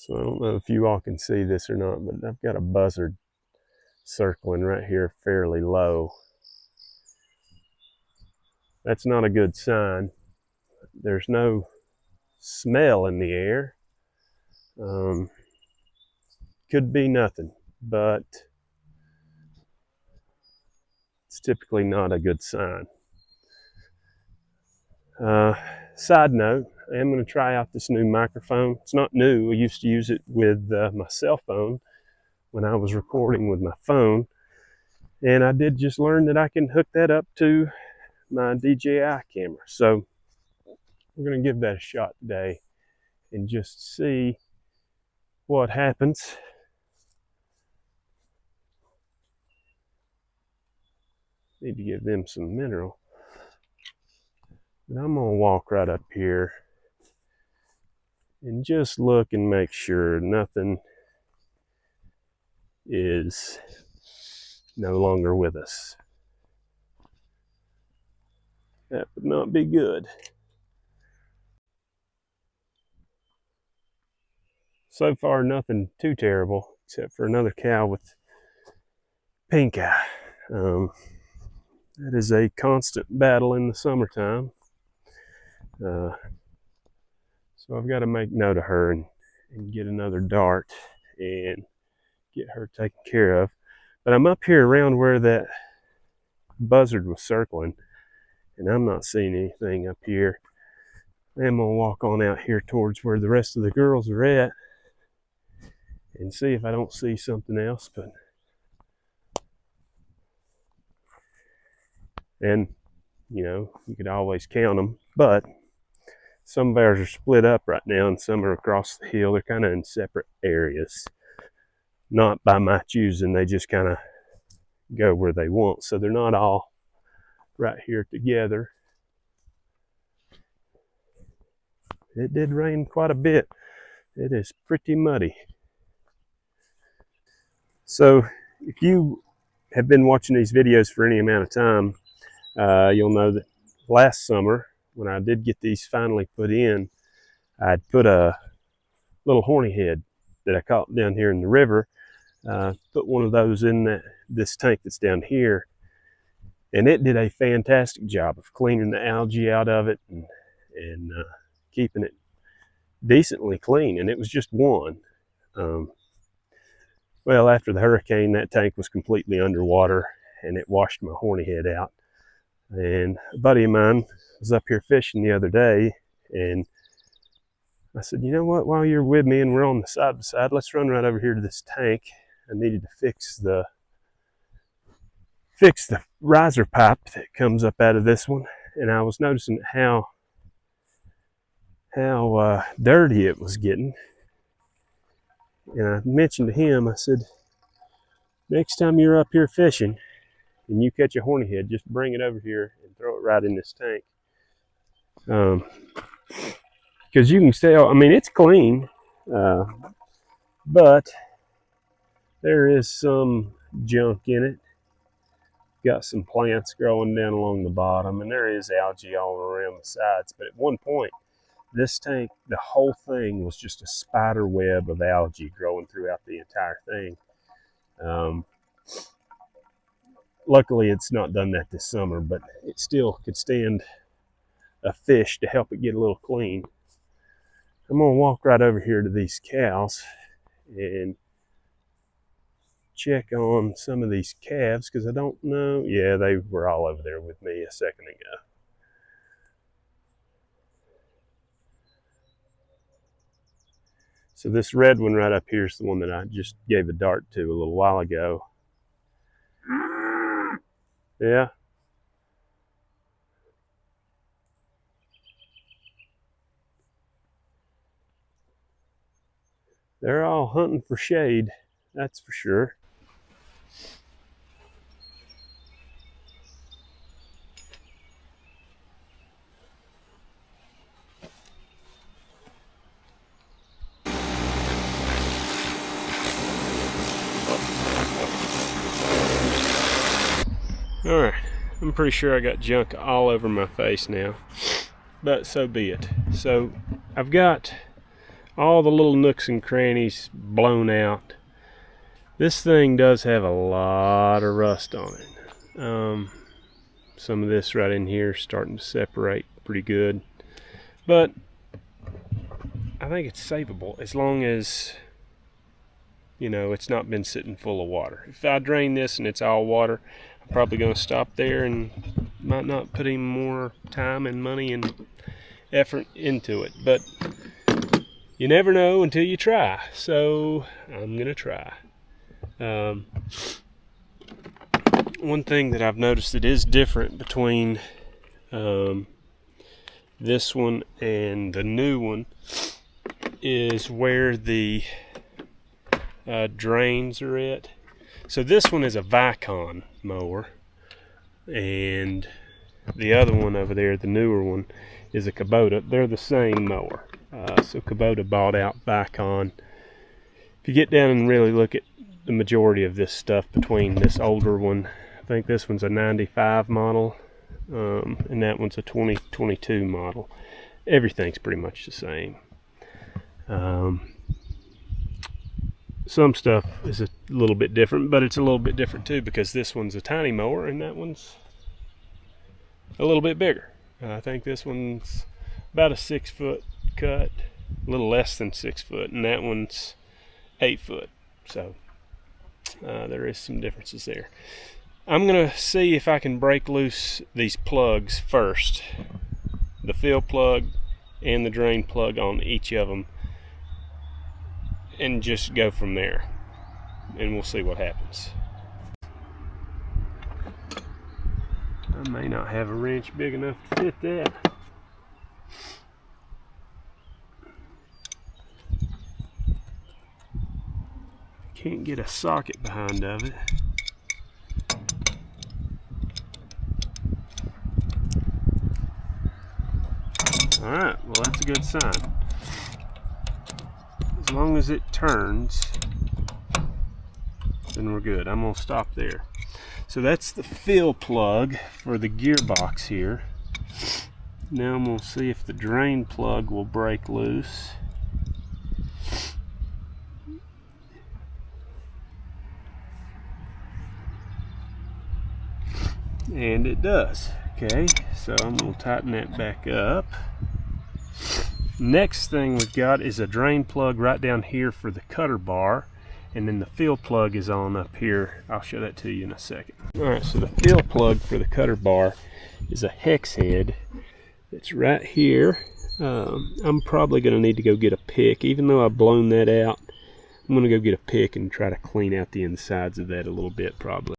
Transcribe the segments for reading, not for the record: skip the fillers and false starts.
So I don't know if you all can see this or not, but I've got a buzzard circling right here fairly low. That's not a good sign. There's no smell in the air. Could be nothing, but it's typically not a good sign. Side note, I am going to try out this new microphone. It's not new. I used to use it with my cell phone when I was recording with my phone. And I did just learn that I can hook that up to my DJI camera. So we're going to give that a shot today and just see what happens. Need to give them some mineral. But I'm going to walk right up here and just look and make sure nothing is no longer with us. That would not be good. So far, nothing too terrible, except for another cow with pink eye. That is a constant battle in the summertime. So I've got to make note of her and get another dart and get her taken care of. But I'm up here around where that buzzard was circling, and I'm not seeing anything up here. I'm gonna walk on out here towards where the rest of the girls are at and see if I don't see something else. And you know, you could always count them, but some bears are split up right now and some are across the hill. They're kind of in separate areas, not by my choosing. They just kind of go where they want, so they're not all right here together. It did rain quite a bit. It is pretty muddy. So if you have been watching these videos for any amount of time, you'll know that last summer when I did get these finally put in, I'd put a little horny head that I caught down here in the river, put one of those in this tank that's down here, and it did a fantastic job of cleaning the algae out of it and keeping it decently clean. And it was just one. Well, after the hurricane, that tank was completely underwater and it washed my horny head out. And a buddy of mine was up here fishing the other day, and I said, you know what, while you're with me and we're on the side by side, let's run right over here to this tank. I needed to fix the riser pipe that comes up out of this one, and I was noticing how dirty it was getting. And I mentioned to him, I said, next time you're up here fishing and you catch a horny head, just bring it over here and throw it right in this tank. Because you can tell, I mean, it's clean, but there is some junk in it. Got some plants growing down along the bottom, and there is algae all around the sides. But at one point, this tank, the whole thing was just a spider web of algae growing throughout the entire thing. Luckily, it's not done that this summer, but it still could stand a fish to help it get a little clean. I'm going to walk right over here to these cows and check on some of these calves, because I don't know. Yeah, they were all over there with me a second ago. So this red one right up here is the one that I just gave a dart to a little while ago. Yeah. They're all hunting for shade, that's for sure. All right, I'm pretty sure I got junk all over my face now, but so be it. So I've got all the little nooks and crannies blown out. This thing does have a lot of rust on it. Some of this right in here is starting to separate pretty good, but I think it's savable as long as, you know, it's not been sitting full of water. If I drain this and it's all water, I'm probably going to stop there and might not put any more time and money and effort into it. But you never know until you try, so I'm going to try. One thing that I've noticed that is different between this one and the new one is where the drains are at. So this one is a Vicon mower, and the other one over there, the newer one, is a Kubota. They're the same mower. So Kubota bought out Vicon. If you get down and really look at the majority of this stuff between this older one, I think this one's a 95 model, and that one's a 2022 model. Everything's pretty much the same. Some stuff is a little bit different, but it's a little bit different too because this one's a tiny mower and that one's a little bit bigger. I think this one's about a 6 foot cut, a little less than 6 foot, and that one's 8 foot. So there is some differences there. I'm gonna see if I can break loose these plugs first, the fill plug and the drain plug on each of them, and just go from there, and we'll see what happens. I may not have a wrench big enough to fit that. Can't get a socket behind of it. Alright, well that's a good sign. As long as it turns, then we're good. I'm going to stop there. So that's the fill plug for the gearbox here. Now I'm going to see if the drain plug will break loose. And it does. Okay, so I'm going to tighten that back up. Next thing we've got is a drain plug right down here for the cutter bar, and then the fill plug is on up here. I'll show that to you in a second. Alright, so the fill plug for the cutter bar is a hex head. It's right here. I'm probably going to need to go get a pick. Even though I've blown that out, I'm going to go get a pick and try to clean out the insides of that a little bit probably.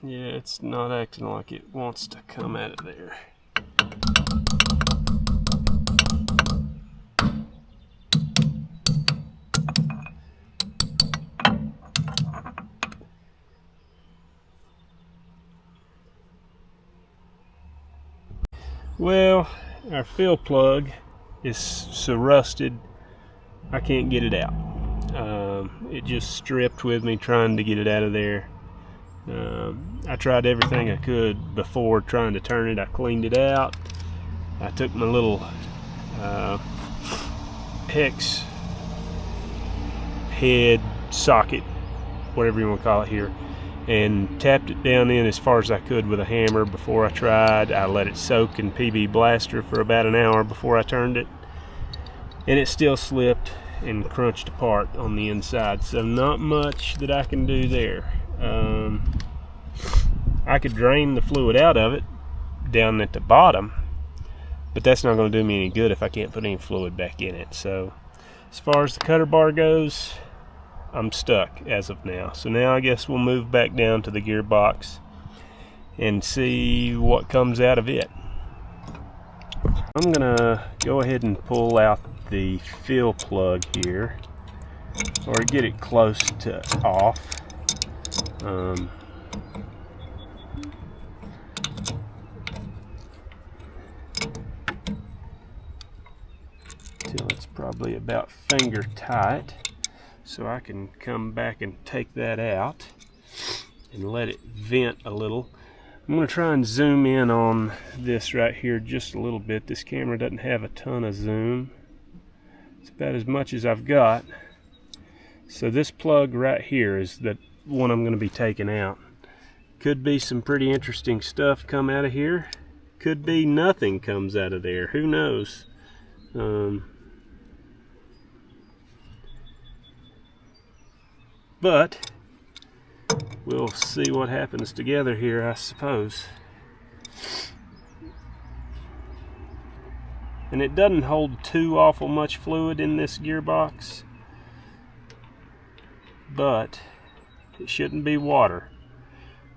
Yeah, it's not acting like it wants to come out of there. Well, our fill plug is so rusted I can't get it out. It just stripped with me trying to get it out of there. I tried everything I could before trying to turn it. I cleaned it out. I took my little hex head socket, whatever you want to call it here, and tapped it down in as far as I could with a hammer before I tried. I let it soak in PB Blaster for about an hour before I turned it, and it still slipped and crunched apart on the inside. So not much that I can do there. I could drain the fluid out of it down at the bottom, but that's not going to do me any good if I can't put any fluid back in it. So as far as the cutter bar goes, I'm stuck as of now. So now I guess we'll move back down to the gearbox and see what comes out of it. I'm gonna go ahead and pull out the fill plug here, or get it close to off. Till it's probably about finger tight. so I can come back and take that out and let it vent a little. I'm going to try and zoom in on this right here just a little bit. This camera doesn't have a ton of zoom. It's about as much as I've got. So this plug right here is the one I'm going to be taking out. Could be some pretty interesting stuff come out of here. Could be nothing comes out of there. Who knows? But we'll see what happens together here, I suppose. And it doesn't hold too awful much fluid in this gearbox, but it shouldn't be water.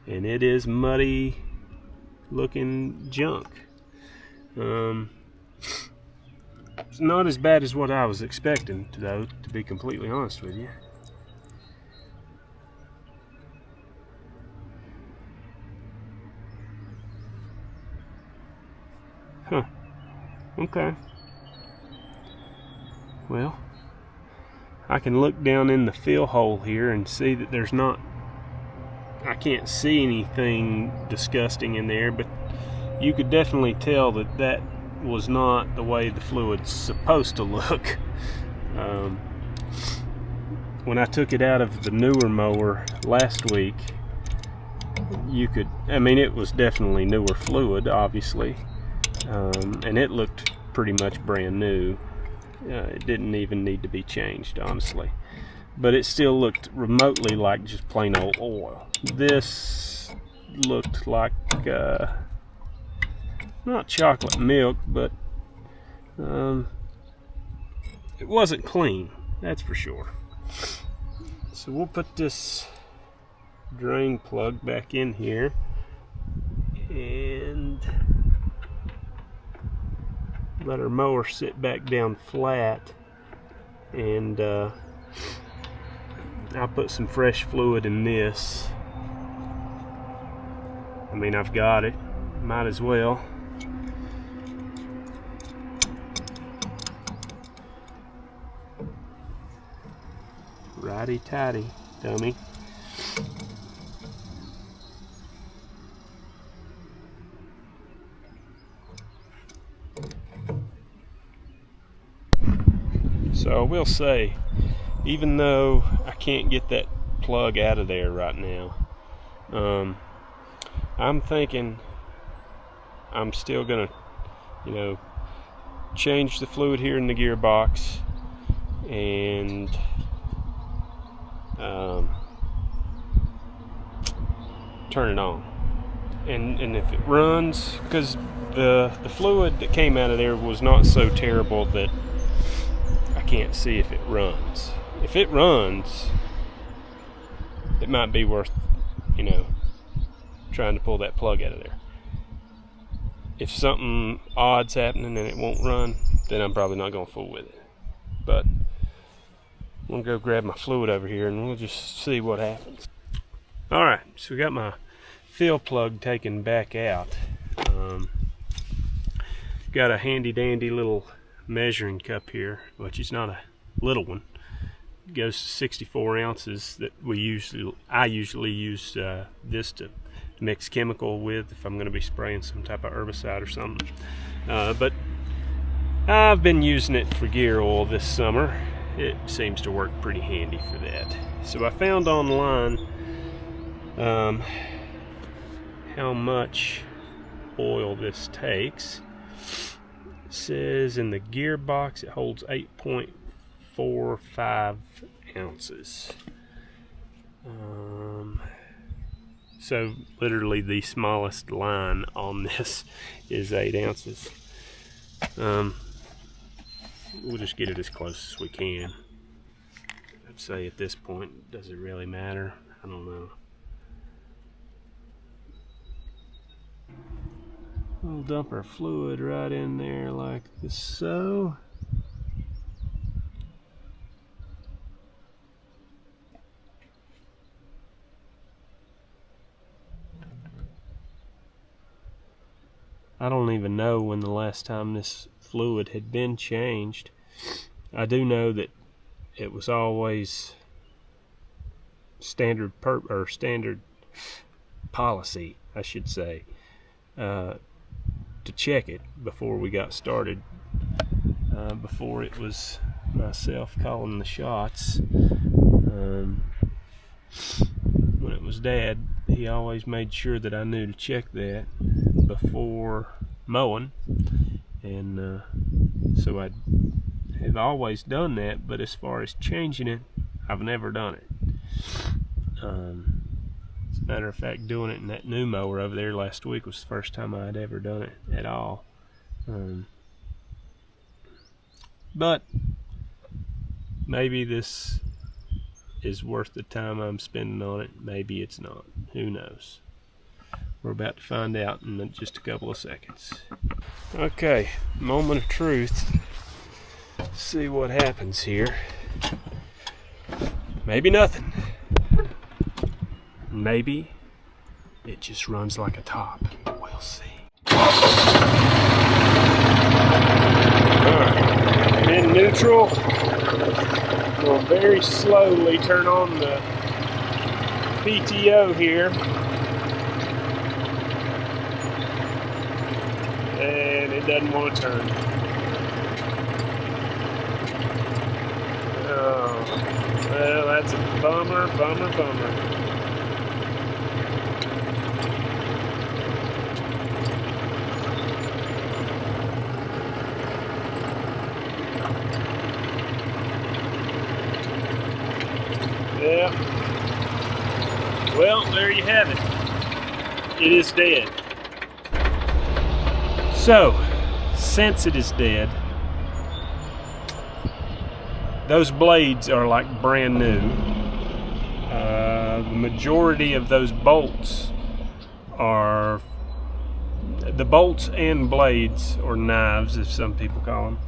And it is muddy looking junk. It's not as bad as what I was expecting, though, to be completely honest with you. Huh. Okay. Well, I can look down in the fill hole here and see that there's not, I can't see anything disgusting in there, but you could definitely tell that that was not the way the fluid's supposed to look. When I took it out of the newer mower last week, you could, I mean, it was definitely newer fluid, obviously, and it looked pretty much brand new. It didn't even need to be changed, honestly, but it still looked remotely like just plain old oil. This looked like not chocolate milk, but it wasn't clean, that's for sure. So we'll put this drain plug back in here and let our mower sit back down flat, and I'll put some fresh fluid in this. I mean, I've got it, might as well. Righty-tighty, dummy. So I will say, even though I can't get that plug out of there right now, I'm thinking I'm still gonna, change the fluid here in the gearbox and turn it on. And if it runs, because the fluid that came out of there was not so terrible that I can't see if it runs. If it runs, it might be worth, trying to pull that plug out of there. If something odd's happening and it won't run, then I'm probably not going to fool with it. But I'm going to go grab my fluid over here and we'll just see what happens. Alright, so we got my fill plug taken back out. Got a handy dandy little measuring cup here, which is not a little one. It goes to 64 ounces that I usually use this to mix chemical with if I'm going to be spraying some type of herbicide or something. But I've been using it for gear oil this summer. It seems to work pretty handy for that. So I found online how much oil this takes. It says in the gearbox it holds 8.45 ounces. So literally the smallest line on this is 8 ounces. We'll just get it as close as we can. I'd say at this point, does it really matter? I don't know. We'll dump our fluid right in there like so. I don't even know when the last time this fluid had been changed. I do know that it was always standard policy, I should say, to check it before we got started. Before it was myself calling the shots. When it was Dad, he always made sure that I knew to check that before mowing, and so I have always done that, but as far as changing it, I've never done it. As a matter of fact, doing it in that new mower over there last week was the first time I'd ever done it at all. But maybe this is worth the time I'm spending on it. Maybe it's not. Who knows? We're about to find out in just a couple of seconds. Okay, moment of truth. See what happens here. Maybe nothing. Maybe it just runs like a top. We'll see. Alright, in neutral. We'll very slowly turn on the PTO here. And it doesn't want to turn. Oh, well, that's a bummer. Yeah. Well, there you have it. It is dead. So, since it is dead, those blades are like brand new. The majority of those bolts are, the bolts and blades, or knives as some people call them,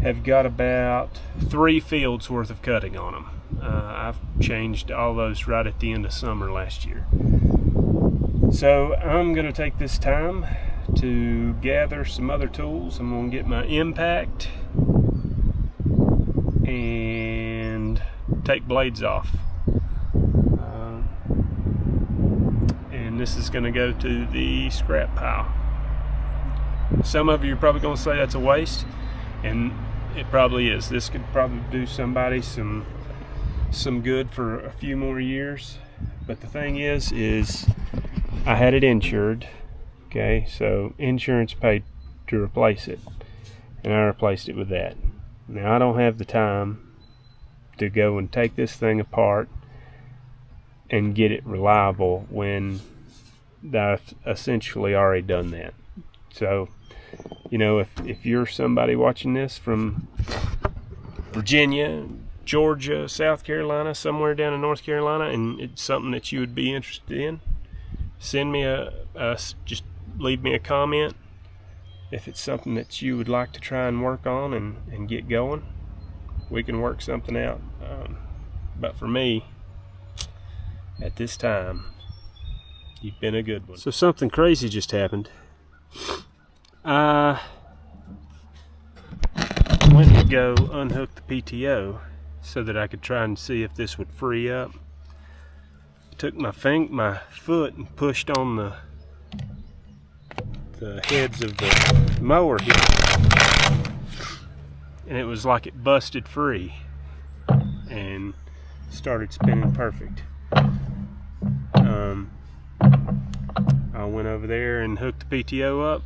have got about 3 fields worth of cutting on them. I've changed all those right at the end of summer last year. So I'm going to take this time to gather some other tools. I'm going to get my impact and take blades off. And this is going to go to the scrap pile. Some of you are probably going to say that's a waste, and it probably is. This could probably do somebody some good for a few more years, but the thing is I had it insured. Okay, so insurance paid to replace it, and I replaced it with that. Now I don't have the time to go and take this thing apart and get it reliable when I've essentially already done that. So, you know, if you're somebody watching this from Virginia, Georgia, South Carolina, somewhere down in North Carolina, and it's something that you would be interested in, send me just leave me a comment. If it's something that you would like to try and work on and get going, we can work something out. But for me, at this time, you've been a good one. So something crazy just happened. I went to go unhook the PTO so that I could try and see if this would free up. Took my foot and pushed on the heads of the mower here, and it was like it busted free and started spinning perfect. I went over there and hooked the PTO up,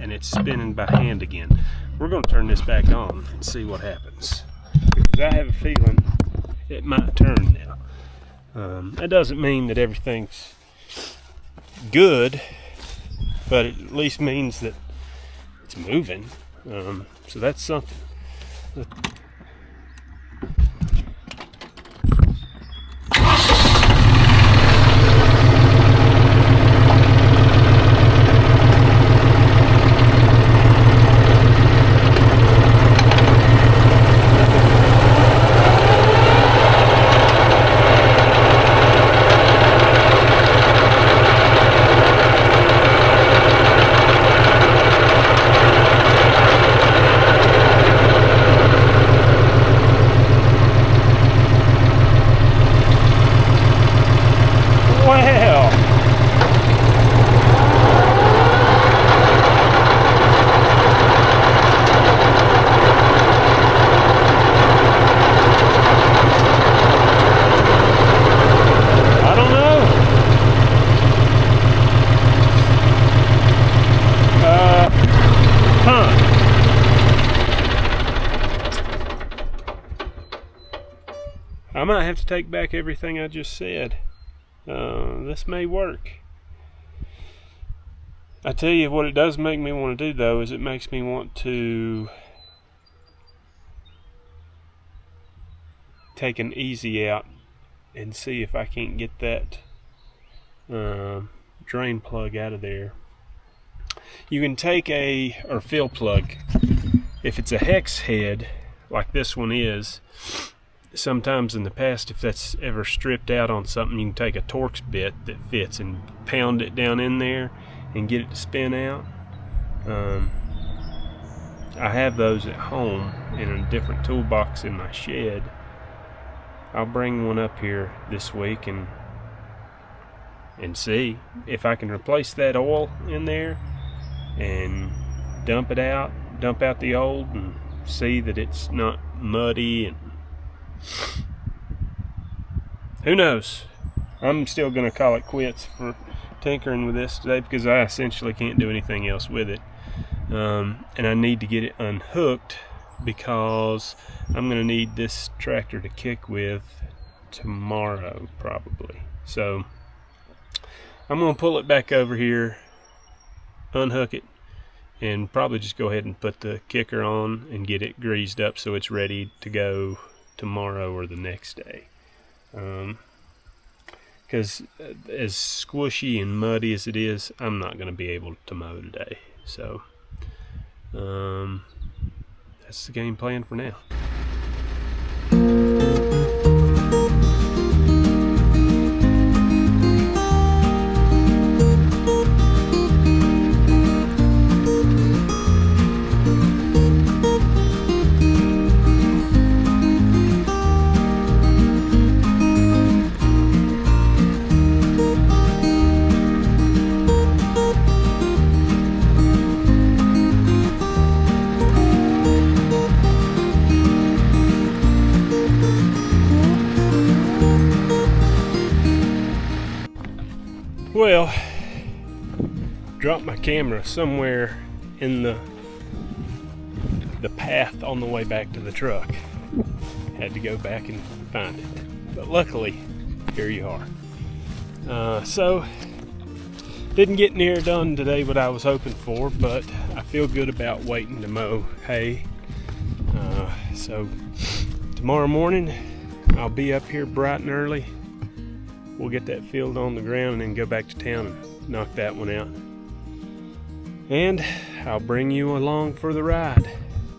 and it's spinning by hand again. We're going to turn this back on and see what happens, because I have a feeling it might turn now. That doesn't mean that everything's good, but it at least means that it's moving. So that's something. might have to take back everything I just said. This may work. I tell you what it does make me want to do, though, is it makes me want to take an easy out and see if I can't get that drain plug out of there. You can take or fill plug. If it's a hex head, like this one is, sometimes in the past, if that's ever stripped out on something, you can take a Torx bit that fits and pound it down in there and get it to spin out. I have those at home in a different toolbox in my shed. I'll bring one up here this week and see if I can replace that oil in there and dump out the old and see that it's not muddy, and who knows. I'm still gonna call it quits for tinkering with this today because I essentially can't do anything else with it, and I need to get it unhooked because I'm gonna need this tractor to kick with tomorrow probably. So I'm gonna pull it back over here, unhook it, and probably just go ahead and put the kicker on and get it greased up so it's ready to go tomorrow or the next day. Because as squishy and muddy as it is, I'm not going to be able to mow today. So that's the game plan for now. Well, dropped my camera somewhere in the path on the way back to the truck. Had to go back and find it, but luckily here you are. So didn't get near done today what I was hoping for, but I feel good about waiting to mow hay. So tomorrow morning I'll be up here bright and early. We'll get that field on the ground and then go back to town and knock that one out. And I'll bring you along for the ride.